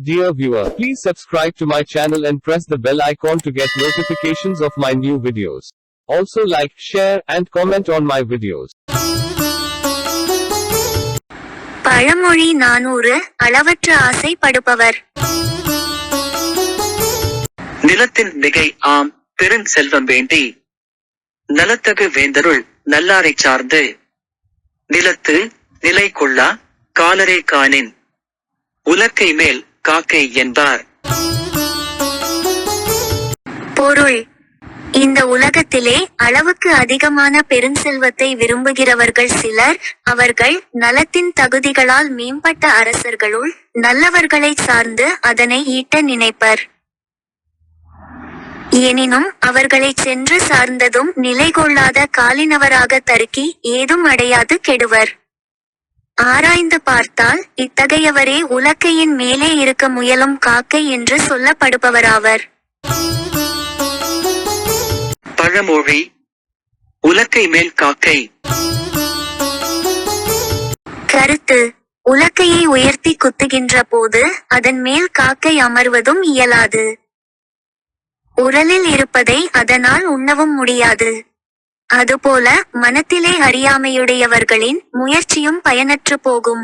Dear viewer, please subscribe to my channel and press the bell icon to get notifications of my new videos. Also like, share, and comment on my videos. பழமொழி 400 அளவற்ற ஆசைப்படுபவர். நிலத்தின் மிகை ஆம் பெருஞ்செல்வம் வேண்டி நலத்தகு வேந்தருள் நல்லாரைச் சார்ந்து நிலத்து நிலை கொள்ளா காலரே காணின் உலக்கை மேல் காக்கை என்பார். பொருள்: இந்த உலகத்திலே அளவுக்கு அதிகமான பெருஞ்செல்வத்தை விரும்புகிறவர்கள் சிலர். அவர்கள் நலத்தின் தகுதிகளால் மேம்பட்ட அரசர்களுள் நல்லவர்களைச் சார்ந்து அதனை ஈட்ட நினைப்பர். எனினும் அவர்களைச் சென்று சார்ந்ததும் நிலைகொள்ளாத காலினவராக தருக்கி ஏதும் அடையாது கெடுவர். ஆராய்ந்து பார்த்தால் இத்தகையவரே உலக்கையின் மேலே இருக்க முயலும் காக்கை என்று சொல்லப்படுபவராவர். பழமொழி: உலக்கை மேல் காக்கை. கருத்து: உலக்கையை உயர்த்தி குத்துகின்ற போது அதன் மேல் காக்கை அமர்வதும் இயலாது. உரலில் இருப்பதை அதனால் உண்ணவும் முடியாது. அதுபோல மனத்திலே அறியாமையுடையவர்களின் முயற்சியும் பயனற்று போகும்.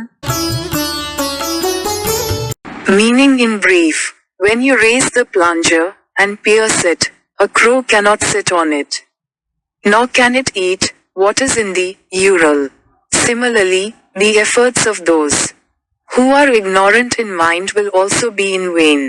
Meaning in brief, when you raise the plunger and pierce it, a crow cannot sit on it, nor can it eat what is in the ural. Similarly, the efforts of those who are ignorant in mind will also be in vain.